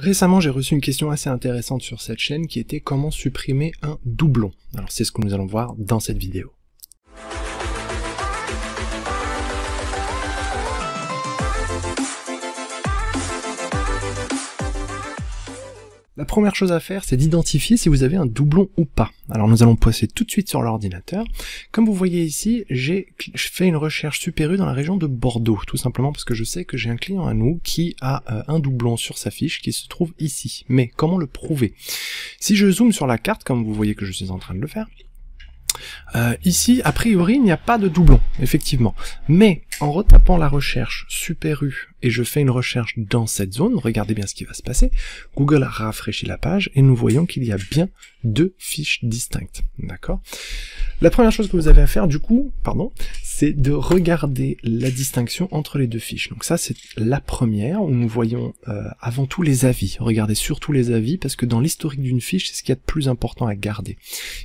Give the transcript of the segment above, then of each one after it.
Récemment, j'ai reçu une question assez intéressante sur cette chaîne qui était comment supprimer un doublon. Alors c'est ce que nous allons voir dans cette vidéo. La première chose à faire, c'est d'identifier si vous avez un doublon ou pas. Alors nous allons passer tout de suite sur l'ordinateur. Comme vous voyez ici, j'ai fait une recherche Super U dans la région de Bordeaux, tout simplement parce que je sais que j'ai un client à nous qui a un doublon sur sa fiche qui se trouve ici. Mais comment le prouver? Si je zoome sur la carte, comme vous voyez que je suis en train de le faire, ici, a priori, il n'y a pas de doublon, effectivement. Mais, en retapant la recherche Super U, et je fais une recherche dans cette zone, regardez bien ce qui va se passer, Google a rafraîchi la page, et nous voyons qu'il y a bien deux fiches distinctes, d'accord? La première chose que vous avez à faire, du coup, c'est de regarder la distinction entre les deux fiches. Donc ça, c'est la première, où nous voyons avant tout les avis. Regardez surtout les avis, parce que dans l'historique d'une fiche, c'est ce qu'il y a de plus important à garder.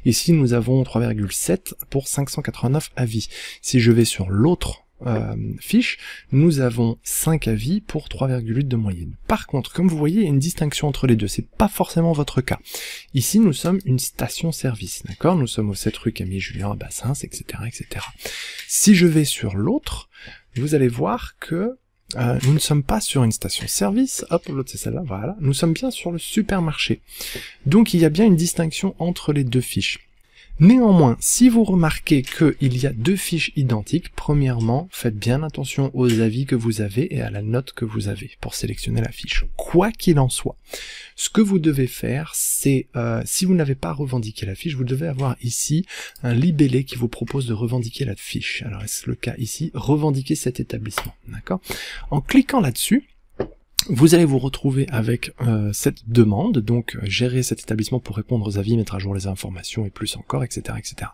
Ici, nous avons 3,7 pour 589 avis. Si je vais sur l'autre fiche, nous avons 5 avis pour 3,8 de moyenne. Par contre, comme vous voyez, il y a une distinction entre les deux, c'est pas forcément votre cas. Ici, nous sommes une station-service, d'accord? Nous sommes au 7 rue Camille Julien à Bassins, etc., etc. Si je vais sur l'autre, vous allez voir que nous ne sommes pas sur une station-service, hop, l'autre c'est celle-là, voilà, nous sommes bien sur le supermarché. Donc il y a bien une distinction entre les deux fiches. Néanmoins, si vous remarquez qu'il y a deux fiches identiques, premièrement, faites bien attention aux avis que vous avez et à la note que vous avez pour sélectionner la fiche. Quoi qu'il en soit, ce que vous devez faire, c'est, si vous n'avez pas revendiqué la fiche, vous devez avoir ici un libellé qui vous propose de revendiquer la fiche. Alors, est-ce le cas ici? Revendiquer cet établissement, d'accord? En cliquant là-dessus, vous allez vous retrouver avec cette demande, donc gérer cet établissement pour répondre aux avis, mettre à jour les informations et plus encore, etc., etc.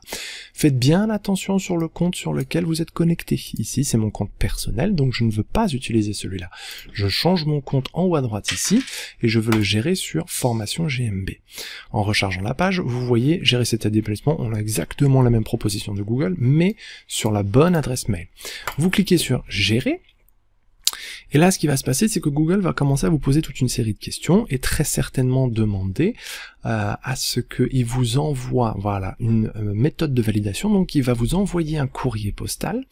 Faites bien attention sur le compte sur lequel vous êtes connecté. Ici, c'est mon compte personnel, donc je ne veux pas utiliser celui-là. Je change mon compte en haut à droite ici, et je veux le gérer sur Formation GMB. En rechargeant la page, vous voyez, gérer cet établissement, on a exactement la même proposition de Google, mais sur la bonne adresse mail. Vous cliquez sur Gérer, et là, ce qui va se passer, c'est que Google va commencer à vous poser toute une série de questions et très certainement demander à ce qu'il vous envoie, voilà, une méthode de validation. Donc, il va vous envoyer un courrier postal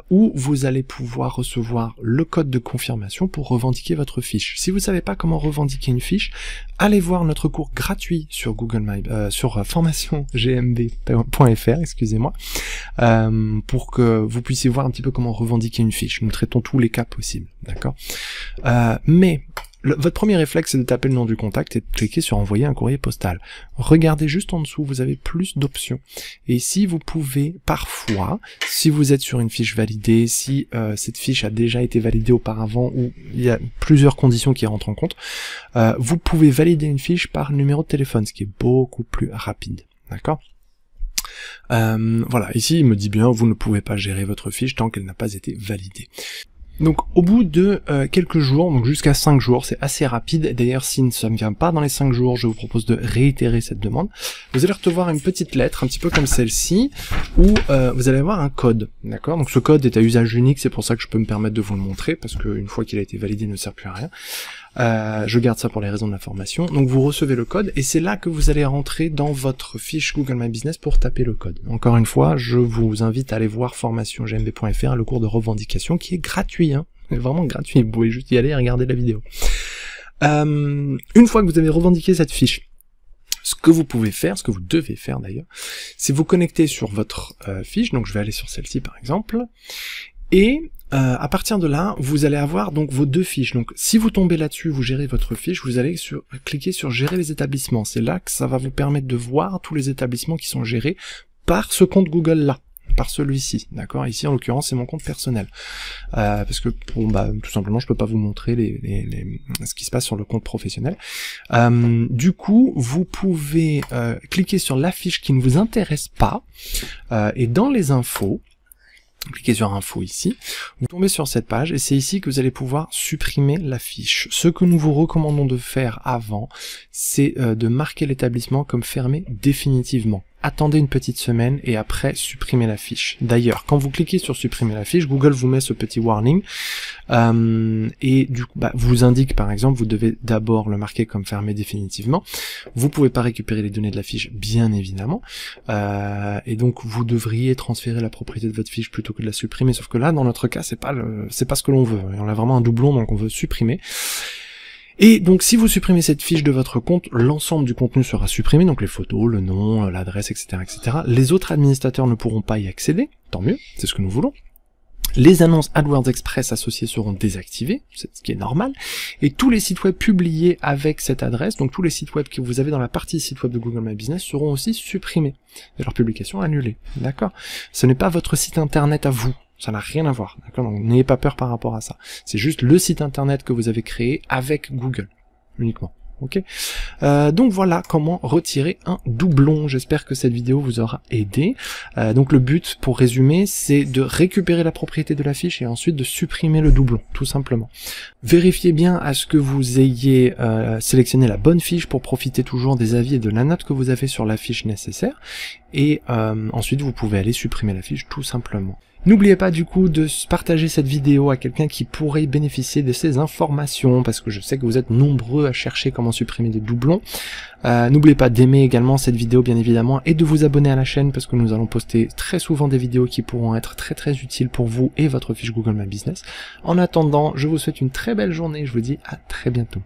où vous allez pouvoir recevoir le code de confirmation pour revendiquer votre fiche. Si vous ne savez pas comment revendiquer une fiche, allez voir notre cours gratuit sur sur formationgmb.fr, excusez-moi, pour que vous puissiez voir un petit peu comment revendiquer une fiche. Nous traitons tous les cas possibles, d'accord? Mais votre premier réflexe, c'est de taper le nom du contact et de cliquer sur envoyer un courrier postal. Regardez juste en dessous, vous avez plus d'options. Et ici, vous pouvez parfois, si vous êtes sur une fiche validée, si cette fiche a déjà été validée auparavant ou il y a plusieurs conditions qui rentrent en compte, vous pouvez valider une fiche par numéro de téléphone, ce qui est beaucoup plus rapide. D'accord? Voilà, ici il me dit bien, vous ne pouvez pas gérer votre fiche tant qu'elle n'a pas été validée. Donc au bout de quelques jours, donc jusqu'à 5 jours, c'est assez rapide. D'ailleurs, si ça ne vient pas dans les 5 jours, je vous propose de réitérer cette demande. Vous allez recevoir une petite lettre, un petit peu comme celle-ci, où vous allez avoir un code, d'accord? Donc ce code est à usage unique, c'est pour ça que je peux me permettre de vous le montrer, parce qu'une fois qu'il a été validé, il ne sert plus à rien. Je garde ça pour les raisons de l'information. Donc vous recevez le code, et c'est là que vous allez rentrer dans votre fiche Google My Business pour taper le code. Encore une fois, je vous invite à aller voir formationgmb.fr, le cours de revendication qui est gratuit, hein, vraiment gratuit, vous pouvez juste y aller et regarder la vidéo. Une fois que vous avez revendiqué cette fiche, ce que vous pouvez faire, ce que vous devez faire d'ailleurs, c'est vous connecter sur votre fiche, donc je vais aller sur celle-ci par exemple, et à partir de là, vous allez avoir donc vos deux fiches. Donc si vous tombez là-dessus, vous gérez votre fiche, vous allez cliquer sur gérer les établissements. C'est là que ça va vous permettre de voir tous les établissements qui sont gérés par ce compte Google là, par celui-ci, d'accord? Ici en l'occurrence c'est mon compte personnel, parce que bon, tout simplement je peux pas vous montrer ce qui se passe sur le compte professionnel. Du coup vous pouvez cliquer sur la fiche qui ne vous intéresse pas, et dans les infos, cliquez sur info ici, vous tombez sur cette page et c'est ici que vous allez pouvoir supprimer la fiche. Ce que nous vous recommandons de faire avant, c'est de marquer l'établissement comme fermé définitivement. attendez une petite semaine et après supprimez la fiche. D'ailleurs, quand vous cliquez sur supprimer la fiche, Google vous met ce petit warning et du coup vous indique par exemple, vous devez d'abord le marquer comme fermé définitivement. Vous pouvez pas récupérer les données de la fiche, bien évidemment, et donc vous devriez transférer la propriété de votre fiche plutôt que de la supprimer. Sauf que là, dans notre cas, c'est pas ce que l'on veut. On a vraiment un doublon, donc on veut supprimer. Et donc si vous supprimez cette fiche de votre compte, l'ensemble du contenu sera supprimé, donc les photos, le nom, l'adresse, etc., etc. Les autres administrateurs ne pourront pas y accéder, tant mieux, c'est ce que nous voulons. Les annonces AdWords Express associées seront désactivées, c'est ce qui est normal, et tous les sites web publiés avec cette adresse, donc tous les sites web que vous avez dans la partie site web de Google My Business seront aussi supprimés, et leur publication annulée, d'accord? Ce n'est pas votre site internet à vous. Ça n'a rien à voir, d'accord? Donc n'ayez pas peur par rapport à ça. C'est juste le site internet que vous avez créé avec Google, uniquement. Ok. Donc voilà comment retirer un doublon. J'espère que cette vidéo vous aura aidé. Donc le but, pour résumer, c'est de récupérer la propriété de la fiche et ensuite de supprimer le doublon, tout simplement. Vérifiez bien à ce que vous ayez sélectionné la bonne fiche pour profiter toujours des avis et de la note que vous avez sur la fiche nécessaire. Et ensuite, vous pouvez aller supprimer la fiche, tout simplement. N'oubliez pas du coup de partager cette vidéo à quelqu'un qui pourrait bénéficier de ces informations, parce que je sais que vous êtes nombreux à chercher comment supprimer des doublons. N'oubliez pas d'aimer également cette vidéo bien évidemment, et de vous abonner à la chaîne, parce que nous allons poster très souvent des vidéos qui pourront être très utiles pour vous et votre fiche Google My Business. En attendant, je vous souhaite une très belle journée, je vous dis à très bientôt.